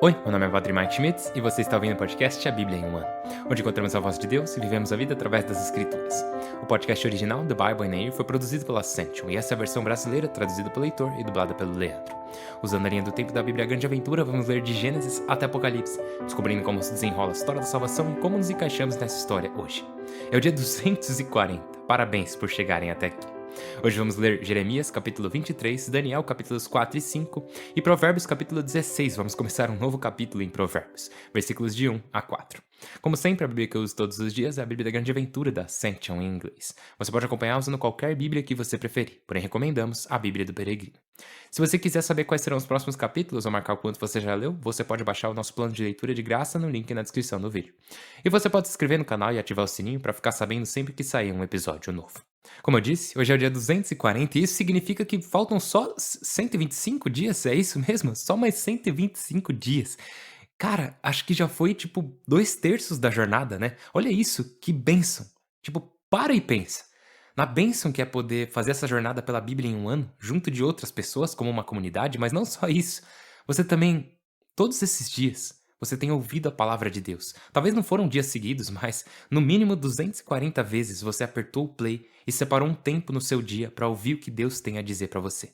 Oi, meu nome é Padre Mike Schmitz e você está ouvindo o podcast A Bíblia em um Ano, onde encontramos a voz de Deus e vivemos a vida através das Escrituras. O podcast original, The Bible in a Year, foi produzido pela Ascension e essa é a versão brasileira, traduzida pelo Heitor e dublada pelo Leandro. Usando a linha do tempo da Bíblia Grande Aventura, vamos ler de Gênesis até Apocalipse, descobrindo como se desenrola a história da salvação e como nos encaixamos nessa história hoje. É o dia 240, parabéns por chegarem até aqui. Hoje vamos ler Jeremias capítulo 23, Daniel capítulos 4 e 5 e Provérbios capítulo 16. Vamos começar um novo capítulo em Provérbios, versículos de 1 a 4. Como sempre, a Bíblia que eu uso todos os dias é a Bíblia da Grande Aventura da Ascension em inglês. Você pode acompanhar usando qualquer Bíblia que você preferir, porém recomendamos a Bíblia do Peregrino. Se você quiser saber quais serão os próximos capítulos ou marcar o quanto você já leu, você pode baixar o nosso plano de leitura de graça no link na descrição do vídeo. E você pode se inscrever no canal e ativar o sininho para ficar sabendo sempre que sair um episódio novo. Como eu disse, hoje é o dia 240 e isso significa que faltam só 125 dias, é isso mesmo? Só mais 125 dias. Cara, acho que já foi tipo 2/3 da jornada, né? Olha isso, que bênção. Tipo, para e pensa. Na bênção que é poder fazer essa jornada pela Bíblia em um ano, junto de outras pessoas, como uma comunidade, mas não só isso. Você também, todos esses dias, você tem ouvido a palavra de Deus. Talvez não foram dias seguidos, mas no mínimo 240 vezes você apertou o play e separou um tempo no seu dia para ouvir o que Deus tem a dizer para você.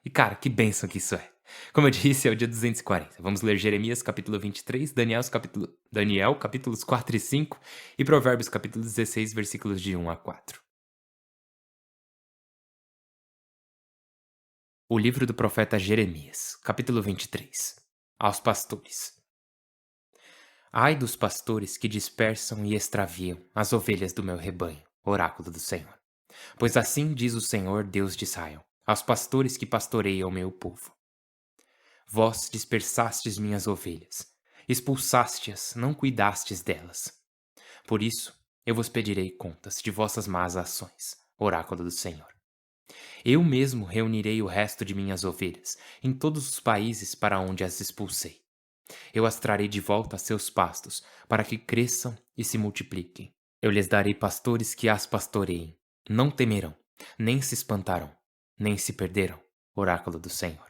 E cara, que bênção que isso é. Como eu disse, é o dia 240. Vamos ler Jeremias capítulo 23, Daniel capítulos 4 e 5 e Provérbios capítulo 16, versículos de 1 a 4. O livro do profeta Jeremias, capítulo 23. Aos pastores. Ai dos pastores que dispersam e extraviam as ovelhas do meu rebanho, oráculo do Senhor. Pois assim diz o Senhor, Deus de Israel, aos pastores que pastoreiam o meu povo. Vós dispersastes minhas ovelhas, expulsastes-as, não cuidastes delas. Por isso, eu vos pedirei contas de vossas más ações, oráculo do Senhor. Eu mesmo reunirei o resto de minhas ovelhas em todos os países para onde as expulsei. Eu as trarei de volta a seus pastos, para que cresçam e se multipliquem. Eu lhes darei pastores que as pastoreiem. Não temerão, nem se espantarão, nem se perderão, oráculo do Senhor.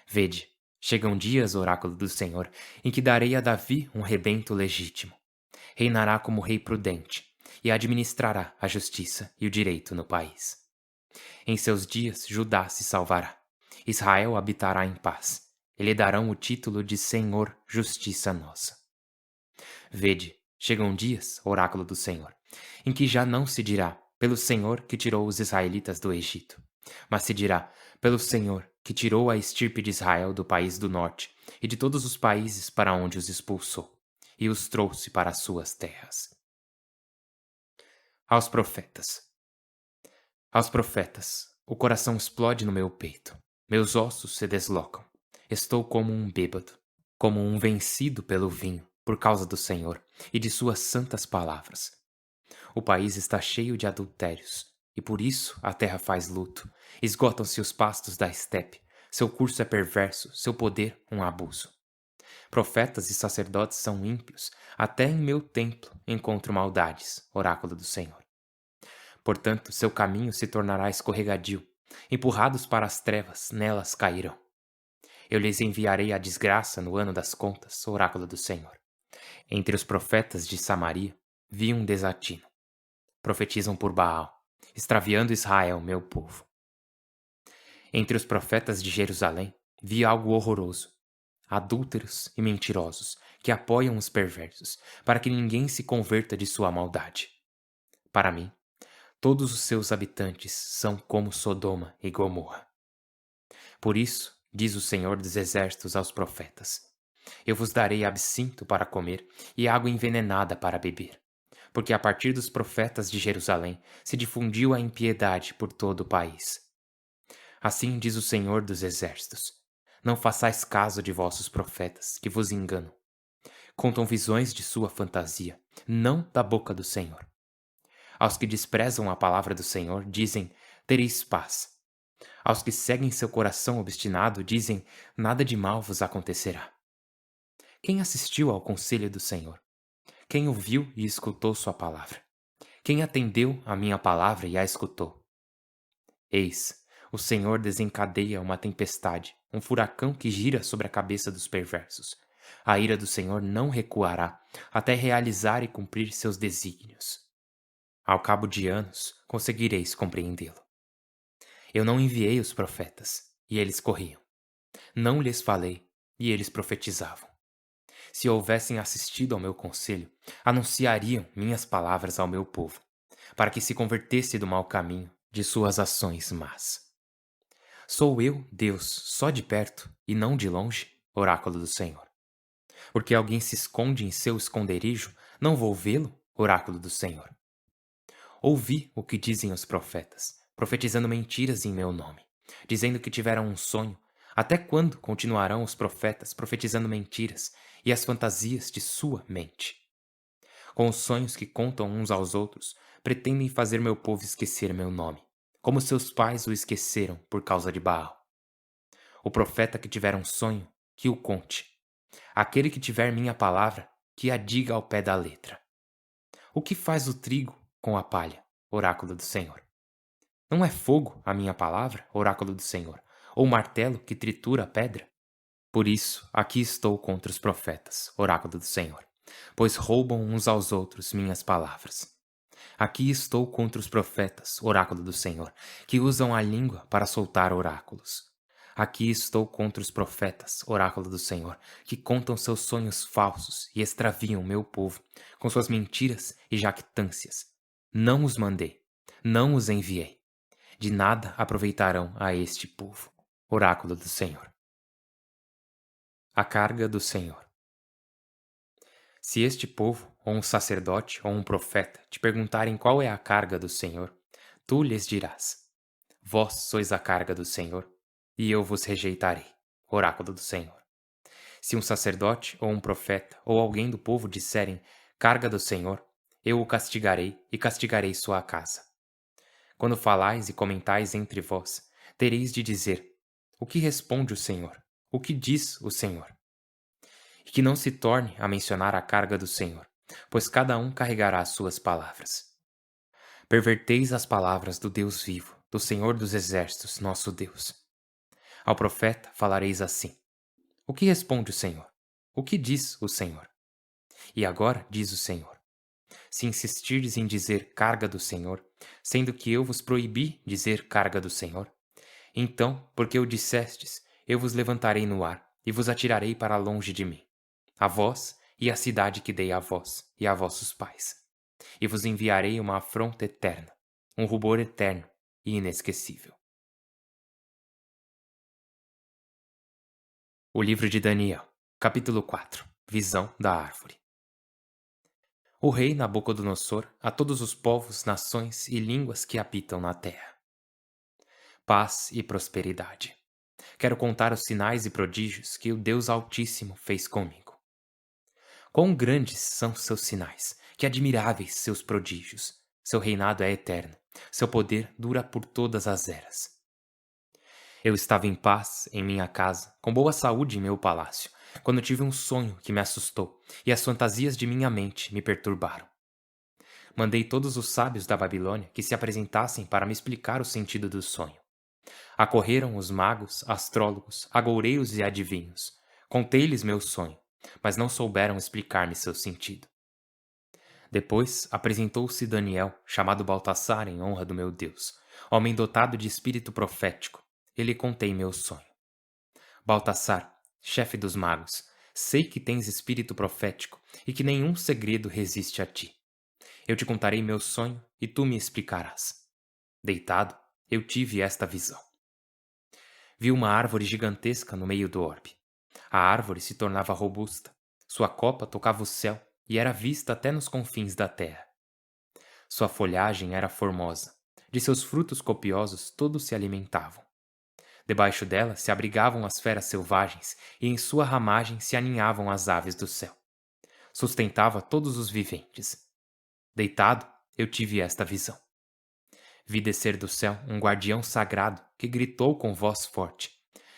Vede, chegam dias, oráculo do Senhor, em que darei a Davi um rebento legítimo. Reinará como rei prudente, e administrará a justiça e o direito no país. Em seus dias, Judá se salvará. Israel habitará em paz. E lhe darão o título de Senhor, justiça nossa. Vede, chegam dias, oráculo do Senhor, em que já não se dirá, pelo Senhor que tirou os israelitas do Egito, mas se dirá, pelo Senhor que tirou a estirpe de Israel do país do norte e de todos os países para onde os expulsou, e os trouxe para as suas terras. Aos profetas. Aos profetas, o coração explode no meu peito, meus ossos se deslocam. Estou como um bêbado, como um vencido pelo vinho, por causa do Senhor e de suas santas palavras. O país está cheio de adultérios, e por isso a terra faz luto. Esgotam-se os pastos da estepe, seu curso é perverso, seu poder um abuso. Profetas e sacerdotes são ímpios, até em meu templo encontro maldades, oráculo do Senhor. Portanto, seu caminho se tornará escorregadio, empurrados para as trevas, nelas cairão. Eu lhes enviarei a desgraça no ano das contas, oráculo do Senhor. Entre os profetas de Samaria, vi um desatino. Profetizam por Baal, extraviando Israel, meu povo. Entre os profetas de Jerusalém, vi algo horroroso. Adúlteros e mentirosos, que apoiam os perversos, para que ninguém se converta de sua maldade. Para mim, todos os seus habitantes são como Sodoma e Gomorra. Por isso, diz o Senhor dos Exércitos aos profetas: eu vos darei absinto para comer e água envenenada para beber, porque a partir dos profetas de Jerusalém se difundiu a impiedade por todo o país. Assim diz o Senhor dos Exércitos: não façais caso de vossos profetas, que vos enganam. Contam visões de sua fantasia, não da boca do Senhor. Aos que desprezam a palavra do Senhor, dizem: tereis paz. Aos que seguem seu coração obstinado, dizem: nada de mal vos acontecerá. Quem assistiu ao conselho do Senhor? Quem ouviu e escutou sua palavra? Quem atendeu à minha palavra e a escutou? Eis, O Senhor desencadeia uma tempestade, um furacão que gira sobre a cabeça dos perversos. A ira do Senhor não recuará, até realizar e cumprir seus desígnios. Ao cabo de anos, conseguireis compreendê-lo. Eu não enviei os profetas, e eles corriam. Não lhes falei, e eles profetizavam. Se houvessem assistido ao meu conselho, anunciariam minhas palavras ao meu povo, para que se convertesse do mau caminho de suas ações más. Sou eu, Deus, só de perto e não de longe, oráculo do Senhor. Porque alguém se esconde em seu esconderijo, não vou vê-lo, oráculo do Senhor. Ouvi o que dizem os profetas, profetizando mentiras em meu nome, dizendo que tiveram um sonho. Até quando continuarão os profetas profetizando mentiras e as fantasias de sua mente? Com os sonhos que contam uns aos outros, pretendem fazer meu povo esquecer meu nome, como seus pais o esqueceram por causa de Baal. O profeta que tiver um sonho, que o conte. Aquele que tiver minha palavra, que a diga ao pé da letra. O que faz o trigo com a palha, oráculo do Senhor? Não é fogo a minha palavra, oráculo do Senhor, ou martelo que tritura a pedra? Por isso, aqui estou contra os profetas, oráculo do Senhor, pois roubam uns aos outros minhas palavras. Aqui estou contra os profetas, oráculo do Senhor, que usam a língua para soltar oráculos. Aqui estou contra os profetas, oráculo do Senhor, que contam seus sonhos falsos e extraviam meu povo, com suas mentiras e jactâncias. Não os mandei, não os enviei. De nada aproveitarão a este povo, oráculo do Senhor. A carga do Senhor. Se este povo, ou um sacerdote, ou um profeta, te perguntarem qual é a carga do Senhor, tu lhes dirás: Vós sois a carga do Senhor, e eu vos rejeitarei, oráculo do Senhor. Se um sacerdote, ou um profeta, ou alguém do povo disserem: Carga do Senhor, eu o castigarei e castigarei sua casa. Quando falais e comentais entre vós, tereis de dizer: O que responde o Senhor? O que diz o Senhor? E que não se torne a mencionar a carga do Senhor, pois cada um carregará as suas palavras. Perverteis as palavras do Deus vivo, do Senhor dos exércitos, nosso Deus. Ao profeta falareis assim: O que responde o Senhor? O que diz o Senhor? E agora diz o Senhor: Se insistirdes em dizer carga do Senhor, sendo que eu vos proibi dizer carga do Senhor, então, porque o dissestes, eu vos levantarei no ar e vos atirarei para longe de mim, a vós e a cidade que dei a vós e a vossos pais. E vos enviarei uma afronta eterna, um rubor eterno e inesquecível. O livro de Daniel, capítulo 4. Visão da árvore. O rei Nabucodonosor a todos os povos, nações e línguas que habitam na terra. Paz e prosperidade. Quero contar os sinais e prodígios que o Deus Altíssimo fez comigo. Quão grandes são seus sinais, que admiráveis seus prodígios. Seu reinado é eterno, seu poder dura por todas as eras. Eu estava em paz em minha casa, com boa saúde em meu palácio, quando tive um sonho que me assustou, e as fantasias de minha mente me perturbaram. Mandei todos os sábios da Babilônia que se apresentassem para me explicar o sentido do sonho. Acorreram os magos, astrólogos, agoureiros e adivinhos. Contei-lhes meu sonho, mas não souberam explicar-me seu sentido. Depois apresentou-se Daniel, chamado Baltassar em honra do meu Deus, homem dotado de espírito profético. Ele contei meu sonho. Baltassar, chefe dos magos, sei que tens espírito profético e que nenhum segredo resiste a ti. Eu te contarei meu sonho e tu me explicarás. Deitado, eu tive esta visão. Vi uma árvore gigantesca no meio do orbe. A árvore se tornava robusta. Sua copa tocava o céu e era vista até nos confins da terra. Sua folhagem era formosa. De seus frutos copiosos todos se alimentavam. Debaixo dela se abrigavam as feras selvagens e em sua ramagem se aninhavam as aves do céu. Sustentava todos os viventes. Deitado, eu tive esta visão. Vi descer do céu um guardião sagrado que gritou com voz forte: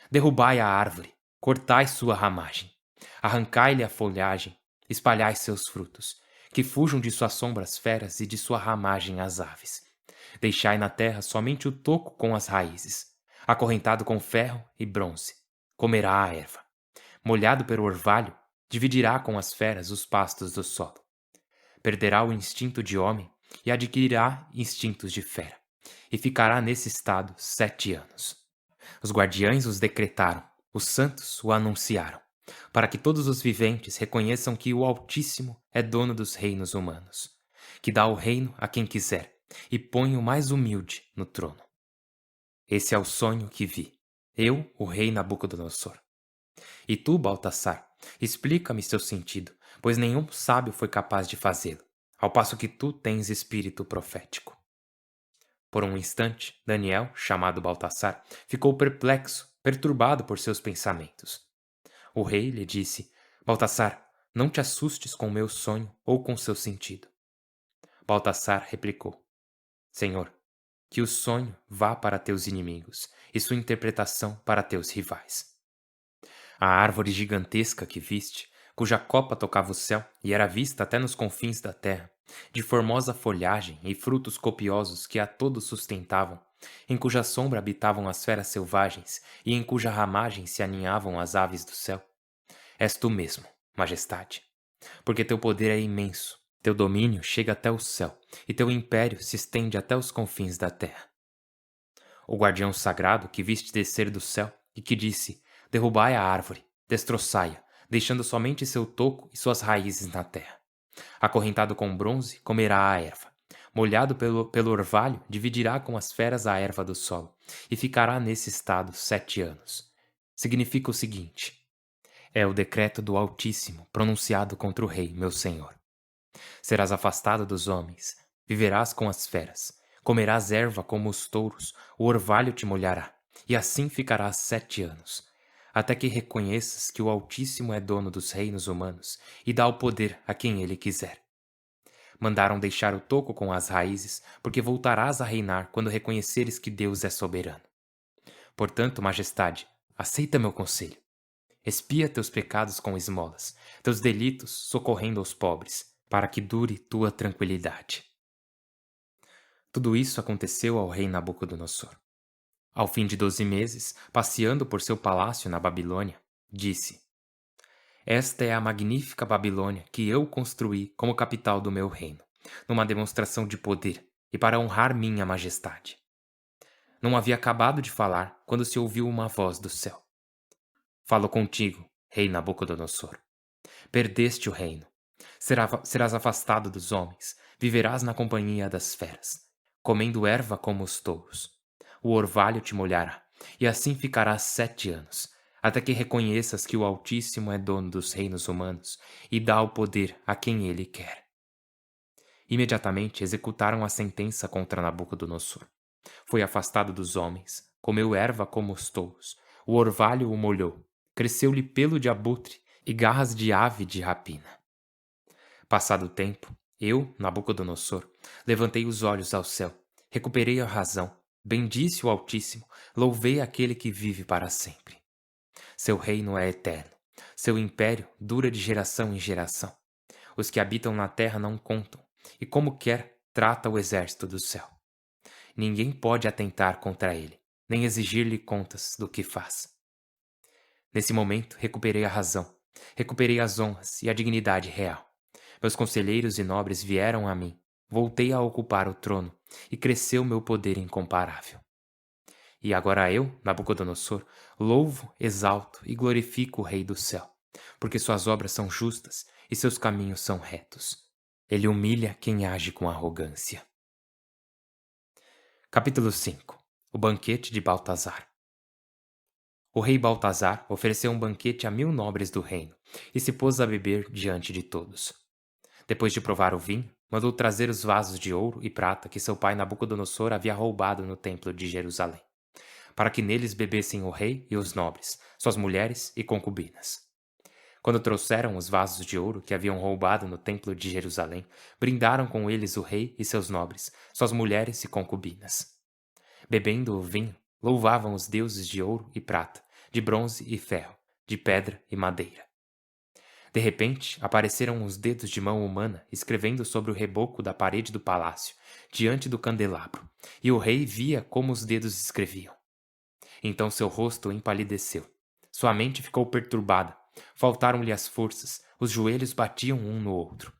Derrubai a árvore, cortai sua ramagem, arrancai-lhe a folhagem, espalhai seus frutos, que fujam de sua sombra as feras e de sua ramagem as aves. Deixai na terra somente o toco com as raízes. Acorrentado com ferro e bronze, comerá a erva. Molhado pelo orvalho, dividirá com as feras os pastos do solo. Perderá o instinto de homem e adquirirá instintos de fera, e ficará nesse estado 7 anos. Os guardiães os decretaram, os santos o anunciaram, para que todos os viventes reconheçam que o Altíssimo é dono dos reinos humanos, que dá o reino a quem quiser e põe o mais humilde no trono. Esse é o sonho que vi, eu, o rei Nabucodonosor. E tu, Baltassar, explica-me seu sentido, pois nenhum sábio foi capaz de fazê-lo, ao passo que tu tens espírito profético. Por um instante, Daniel, chamado Baltassar, ficou perplexo, perturbado por seus pensamentos. O rei lhe disse: Baltassar, não te assustes com o meu sonho ou com seu sentido. Baltassar replicou: Senhor, que o sonho vá para teus inimigos e sua interpretação para teus rivais. A árvore gigantesca que viste, cuja copa tocava o céu e era vista até nos confins da terra, de formosa folhagem e frutos copiosos que a todos sustentavam, em cuja sombra habitavam as feras selvagens e em cuja ramagem se aninhavam as aves do céu. És tu mesmo, majestade, porque teu poder é imenso, teu domínio chega até o céu e teu império se estende até os confins da terra. O guardião sagrado que viste descer do céu e que disse: Derrubai a árvore, destroçai-a, deixando somente seu toco e suas raízes na terra. Acorrentado com bronze, comerá a erva. Molhado pelo orvalho, dividirá com as feras a erva do solo, e ficará nesse estado 7 anos. Significa o seguinte: é o decreto do Altíssimo pronunciado contra o rei, meu senhor. Serás afastado dos homens, viverás com as feras, comerás erva como os touros, o orvalho te molhará, e assim ficarás 7 anos, até que reconheças que o Altíssimo é dono dos reinos humanos e dá o poder a quem ele quiser. Mandaram deixar o toco com as raízes, porque voltarás a reinar quando reconheceres que Deus é soberano. Portanto, majestade, aceita meu conselho. Expia teus pecados com esmolas, teus delitos socorrendo aos pobres, para que dure tua tranquilidade. Tudo isso aconteceu ao rei Nabucodonosor. Ao fim de 12 meses, passeando por seu palácio na Babilônia, disse: Esta é a magnífica Babilônia que eu construí como capital do meu reino, numa demonstração de poder e para honrar minha majestade. Não havia acabado de falar quando se ouviu uma voz do céu. Falo contigo, rei Nabucodonosor. Perdeste o reino. Serás afastado dos homens, viverás na companhia das feras, comendo erva como os touros. O orvalho te molhará, e assim ficarás 7 anos, até que reconheças que o Altíssimo é dono dos reinos humanos e dá o poder a quem ele quer. Imediatamente executaram a sentença contra Nabucodonosor. Foi afastado dos homens, comeu erva como os touros, o orvalho o molhou, cresceu-lhe pelo de abutre e garras de ave de rapina. Passado o tempo, eu, Nabucodonosor, levantei os olhos ao céu, recuperei a razão, bendisse o Altíssimo, louvei aquele que vive para sempre. Seu reino é eterno, seu império dura de geração em geração. Os que habitam na terra não contam, e como quer, trata o exército do céu. Ninguém pode atentar contra ele, nem exigir-lhe contas do que faz. Nesse momento, recuperei a razão, recuperei as honras e a dignidade real. Meus conselheiros e nobres vieram a mim, voltei a ocupar o trono, e cresceu meu poder incomparável. E agora eu, Nabucodonosor, louvo, exalto e glorifico o Rei do céu, porque suas obras são justas e seus caminhos são retos. Ele humilha quem age com arrogância. Capítulo 5. O banquete de Baltazar. O rei Baltazar ofereceu um banquete a 1000 nobres do reino, e se pôs a beber diante de todos. Depois de provar o vinho, mandou trazer os vasos de ouro e prata que seu pai Nabucodonosor havia roubado no templo de Jerusalém, para que neles bebessem o rei e os nobres, suas mulheres e concubinas. Quando trouxeram os vasos de ouro que haviam roubado no templo de Jerusalém, brindaram com eles o rei e seus nobres, suas mulheres e concubinas. Bebendo o vinho, louvavam os deuses de ouro e prata, de bronze e ferro, de pedra e madeira. De repente, apareceram os dedos de mão humana escrevendo sobre o reboco da parede do palácio, diante do candelabro, e o rei via como os dedos escreviam. Então seu rosto empalideceu. Sua mente ficou perturbada. Faltaram-lhe as forças, os joelhos batiam um no outro.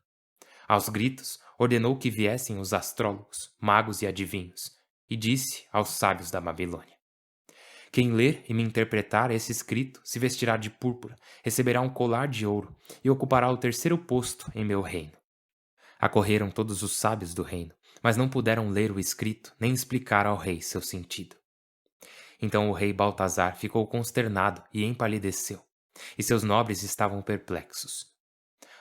Aos gritos, ordenou que viessem os astrólogos, magos e adivinhos, e disse aos sábios da Babilônia: quem ler e me interpretar esse escrito se vestirá de púrpura, receberá um colar de ouro e ocupará o terceiro posto em meu reino. Acorreram todos os sábios do reino, mas não puderam ler o escrito nem explicar ao rei seu sentido. Então o rei Baltazar ficou consternado e empalideceu, e seus nobres estavam perplexos.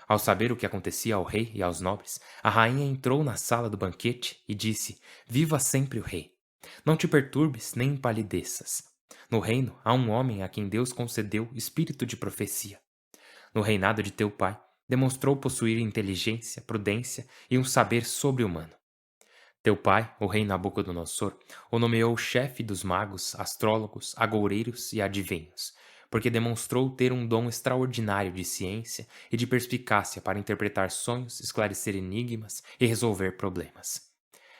Ao saber o que acontecia ao rei e aos nobres, a rainha entrou na sala do banquete e disse: viva sempre o rei! Não te perturbes nem empalideças. No reino há um homem a quem Deus concedeu espírito de profecia. No reinado de teu pai, demonstrou possuir inteligência, prudência e um saber sobre-humano. Teu pai, o rei Nabucodonosor, o nomeou chefe dos magos, astrólogos, agoureiros e adivinhos, porque demonstrou ter um dom extraordinário de ciência e de perspicácia para interpretar sonhos, esclarecer enigmas e resolver problemas.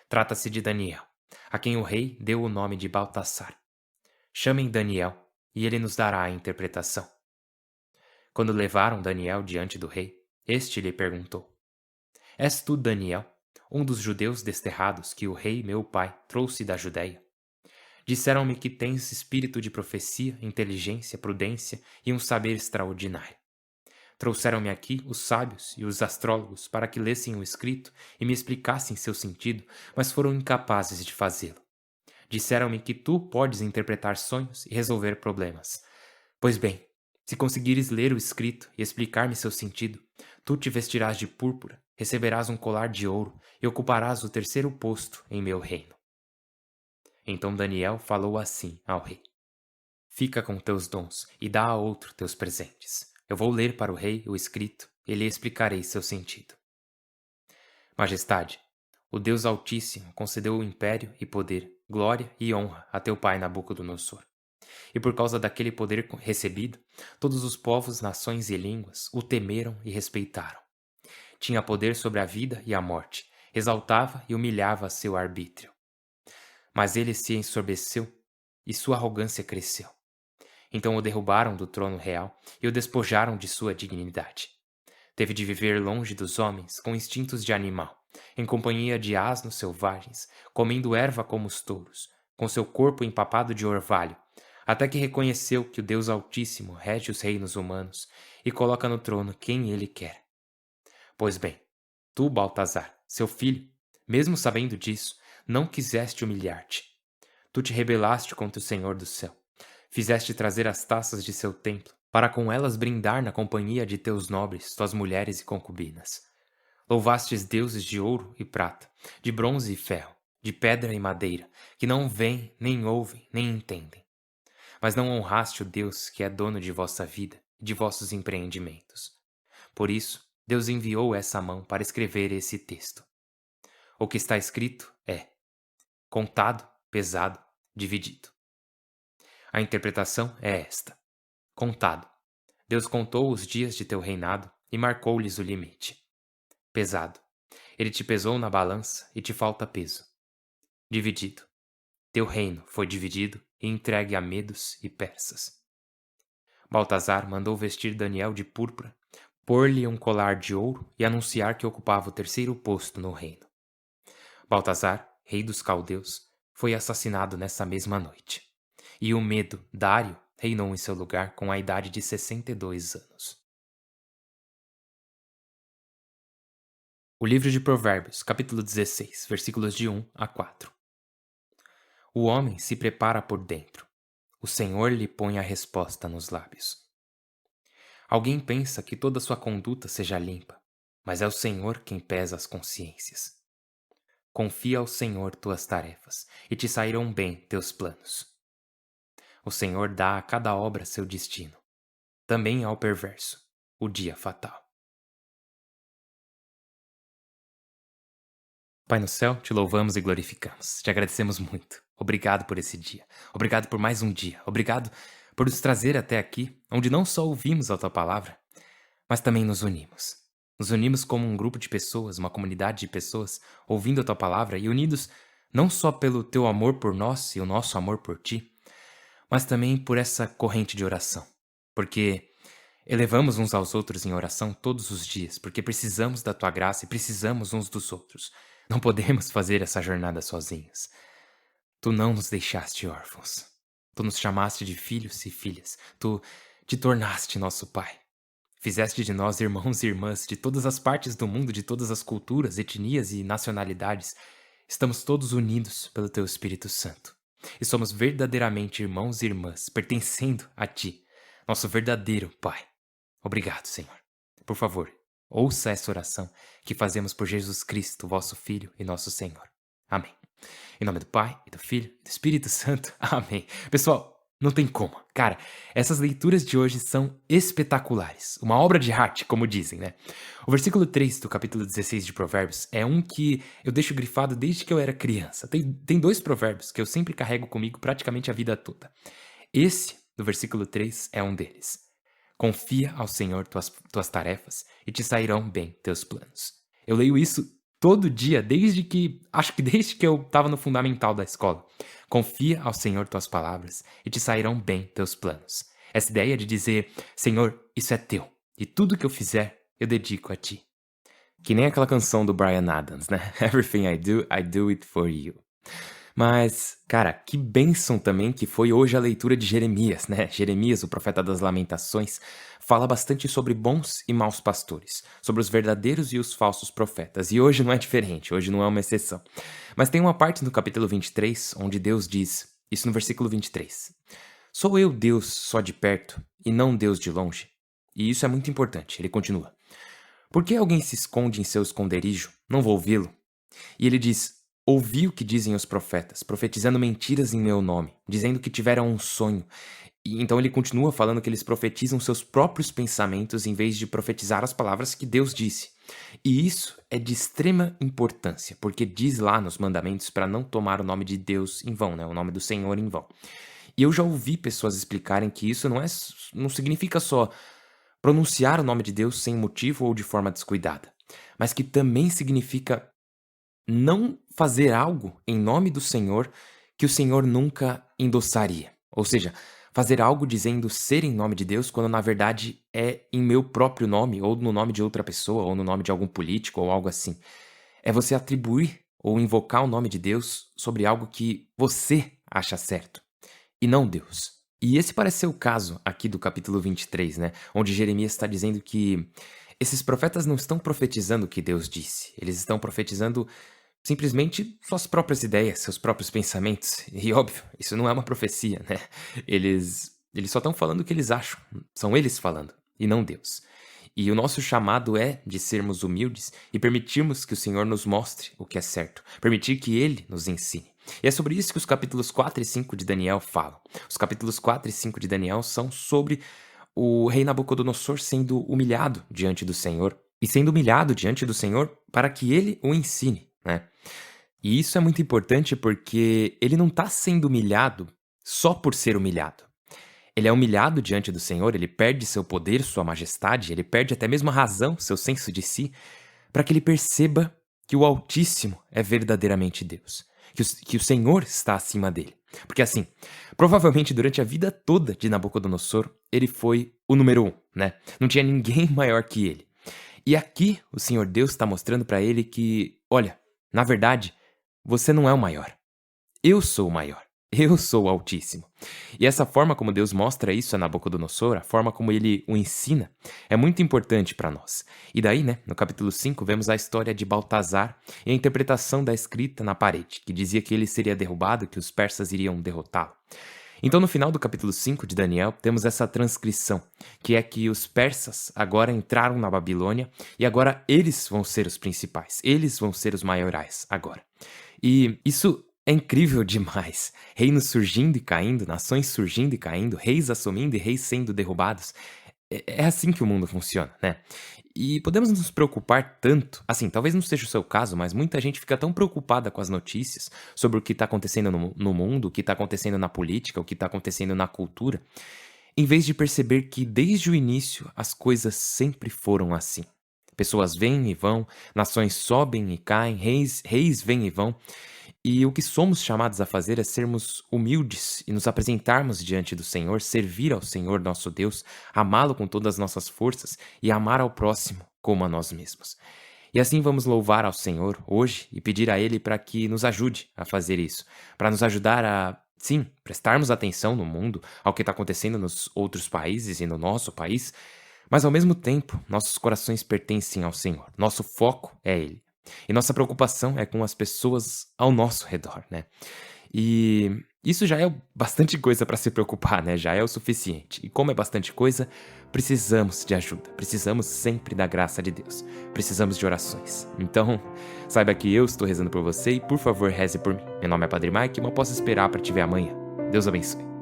Trata-se de Daniel, a quem o rei deu o nome de Baltassar. Chamem Daniel, e ele nos dará a interpretação. Quando levaram Daniel diante do rei, este lhe perguntou: és tu Daniel, um dos judeus desterrados que o rei meu pai trouxe da Judéia? Disseram-me que tens espírito de profecia, inteligência, prudência e um saber extraordinário. Trouxeram-me aqui os sábios e os astrólogos para que lessem o escrito e me explicassem seu sentido, mas foram incapazes de fazê-lo. Disseram-me que tu podes interpretar sonhos e resolver problemas. Pois bem, se conseguires ler o escrito e explicar-me seu sentido, tu te vestirás de púrpura, receberás um colar de ouro e ocuparás o terceiro posto em meu reino. Então Daniel falou assim ao rei: fica com teus dons e dá a outro teus presentes. Eu vou ler para o rei o escrito e lhe explicarei seu sentido. Majestade, o Deus Altíssimo concedeu o império e poder, glória e honra a teu pai Nabucodonosor. E por causa daquele poder recebido, todos os povos, nações e línguas o temeram e respeitaram. Tinha poder sobre a vida e a morte, exaltava e humilhava seu arbítrio. Mas ele se ensoberbeceu e sua arrogância cresceu. Então o derrubaram do trono real e o despojaram de sua dignidade. Teve de viver longe dos homens, com instintos de animal, em companhia de asnos selvagens, comendo erva como os touros, com seu corpo empapado de orvalho, até que reconheceu que o Deus Altíssimo rege os reinos humanos e coloca no trono quem ele quer. Pois bem, tu, Baltazar, seu filho, mesmo sabendo disso, não quiseste humilhar-te. Tu te rebelaste contra o Senhor do céu. Fizeste trazer as taças de seu templo, para com elas brindar na companhia de teus nobres, tuas mulheres e concubinas. Louvastes deuses de ouro e prata, de bronze e ferro, de pedra e madeira, que não veem, nem ouvem, nem entendem. Mas não honraste o Deus que é dono de vossa vida e de vossos empreendimentos. Por isso, Deus enviou essa mão para escrever esse texto. O que está escrito é: contado, pesado, dividido. A interpretação é esta: contado. Deus contou os dias de teu reinado e marcou-lhes o limite. Pesado. Ele te pesou na balança e te falta peso. Dividido. Teu reino foi dividido e entregue a medos e persas. Baltazar mandou vestir Daniel de púrpura, pôr-lhe um colar de ouro e anunciar que ocupava o terceiro posto no reino. Baltazar, rei dos caldeus, foi assassinado nessa mesma noite. E o Medo, Dário, reinou em seu lugar com a idade de 62 anos. O livro de Provérbios, capítulo 16, versículos de 1 a 4. O homem se prepara por dentro. O Senhor lhe põe a resposta nos lábios. Alguém pensa que toda sua conduta seja limpa, mas é o Senhor quem pesa as consciências. Confia ao Senhor tuas tarefas, e te sairão bem teus planos. O Senhor dá a cada obra seu destino, também ao perverso o dia fatal. Pai no céu, te louvamos e glorificamos. Te agradecemos muito. Obrigado por esse dia. Obrigado por mais um dia. Obrigado por nos trazer até aqui, onde não só ouvimos a tua palavra, mas também nos unimos. Nos unimos como um grupo de pessoas, uma comunidade de pessoas, ouvindo a tua palavra e unidos não só pelo teu amor por nós e o nosso amor por ti, mas também por essa corrente de oração. Porque elevamos uns aos outros em oração todos os dias, porque precisamos da tua graça e precisamos uns dos outros. Não podemos fazer essa jornada sozinhos. Tu não nos deixaste órfãos. Tu nos chamaste de filhos e filhas. Tu te tornaste nosso Pai. Fizeste de nós irmãos e irmãs de todas as partes do mundo, de todas as culturas, etnias e nacionalidades. Estamos todos unidos pelo Teu Espírito Santo. E somos verdadeiramente irmãos e irmãs, pertencendo a Ti, nosso verdadeiro Pai. Obrigado, Senhor. Por favor, ouça essa oração que fazemos por Jesus Cristo, vosso Filho e nosso Senhor. Amém. Em nome do Pai, e do Filho, e do Espírito Santo. Amém. Pessoal, não tem como. Cara, essas leituras de hoje são espetaculares. Uma obra de arte, como dizem, né? O versículo 3 do capítulo 16 de Provérbios é um que eu deixo grifado desde que eu era criança. Tem dois provérbios que eu sempre carrego comigo praticamente a vida toda. Esse, do versículo 3, é um deles. Confia ao Senhor tuas tarefas e te sairão bem teus planos. Eu leio isso todo dia, acho que desde que eu estava no fundamental da escola. Confia ao Senhor tuas palavras e te sairão bem teus planos. Essa ideia de dizer, Senhor, isso é teu, e tudo que eu fizer, eu dedico a ti. Que nem aquela canção do Bryan Adams, né? Everything I do it for you. Mas, cara, que bênção também que foi hoje a leitura de Jeremias, né? Jeremias, o profeta das Lamentações, fala bastante sobre bons e maus pastores, sobre os verdadeiros e os falsos profetas. E hoje não é diferente, hoje não é uma exceção. Mas tem uma parte no capítulo 23 onde Deus diz, isso no versículo 23, sou eu Deus só de perto e não Deus de longe? E isso é muito importante, ele continua. Por que alguém se esconde em seu esconderijo? Não vou vê-lo. E ele diz, ouvi o que dizem os profetas, profetizando mentiras em meu nome, dizendo que tiveram um sonho. E então ele continua falando que eles profetizam seus próprios pensamentos em vez de profetizar as palavras que Deus disse. E isso é de extrema importância, porque diz lá nos mandamentos para não tomar o nome de Deus em vão, né? O nome do Senhor em vão. E eu já ouvi pessoas explicarem que isso não significa só pronunciar o nome de Deus sem motivo ou de forma descuidada, mas que também significa não fazer algo em nome do Senhor que o Senhor nunca endossaria. Ou seja, fazer algo dizendo ser em nome de Deus quando na verdade é em meu próprio nome, ou no nome de outra pessoa, ou no nome de algum político, ou algo assim. É você atribuir ou invocar o nome de Deus sobre algo que você acha certo, e não Deus. E esse parece ser o caso aqui do capítulo 23, né? Onde Jeremias está dizendo que esses profetas não estão profetizando o que Deus disse. Eles estão profetizando simplesmente suas próprias ideias, seus próprios pensamentos. E óbvio, isso não é uma profecia, né? Eles só estão falando o que eles acham. São eles falando, e não Deus. E o nosso chamado é de sermos humildes e permitirmos que o Senhor nos mostre o que é certo. Permitir que Ele nos ensine. E é sobre isso que os capítulos 4 e 5 de Daniel falam. Os capítulos 4 e 5 de Daniel são sobre o rei Nabucodonosor sendo humilhado diante do Senhor. E sendo humilhado diante do Senhor para que Ele o ensine, né? E isso é muito importante porque ele não está sendo humilhado só por ser humilhado. Ele é humilhado diante do Senhor, ele perde seu poder, sua majestade, ele perde até mesmo a razão, seu senso de si, para que ele perceba que o Altíssimo é verdadeiramente Deus, que o Senhor está acima dele. Porque assim, provavelmente durante a vida toda de Nabucodonosor, ele foi o número 1, né? Não tinha ninguém maior que ele. E aqui o Senhor Deus está mostrando para ele que, olha, na verdade, você não é o maior. Eu sou o maior. Eu sou o Altíssimo. E essa forma como Deus mostra isso a Nabucodonosor, a forma como ele o ensina, é muito importante para nós. E daí, né, no capítulo 5, vemos a história de Baltazar e a interpretação da escrita na parede, que dizia que ele seria derrubado, que os persas iriam derrotá-lo. Então, no final do capítulo 5 de Daniel, temos essa transcrição, que é que os persas agora entraram na Babilônia e agora eles vão ser os principais, eles vão ser os maiorais agora. E isso é incrível demais. Reinos surgindo e caindo, nações surgindo e caindo, reis assumindo e reis sendo derrubados. É assim que o mundo funciona, né? E podemos nos preocupar tanto, assim, talvez não seja o seu caso, mas muita gente fica tão preocupada com as notícias sobre o que está acontecendo no mundo, o que está acontecendo na política, o que está acontecendo na cultura, em vez de perceber que desde o início as coisas sempre foram assim. Pessoas vêm e vão, nações sobem e caem, reis vêm e vão. E o que somos chamados a fazer é sermos humildes e nos apresentarmos diante do Senhor, servir ao Senhor nosso Deus, amá-lo com todas as nossas forças e amar ao próximo como a nós mesmos. E assim vamos louvar ao Senhor hoje e pedir a Ele para que nos ajude a fazer isso, para nos ajudar a, sim, prestarmos atenção no mundo, ao que está acontecendo nos outros países e no nosso país, mas ao mesmo tempo, nossos corações pertencem ao Senhor, nosso foco é Ele. E nossa preocupação é com as pessoas ao nosso redor, né? E isso já é bastante coisa para se preocupar, né? Já é o suficiente. E como é bastante coisa, precisamos de ajuda. Precisamos sempre da graça de Deus. Precisamos de orações. Então, saiba que eu estou rezando por você e, por favor, reze por mim. Meu nome é Padre Mike e eu posso esperar para te ver amanhã. Deus abençoe.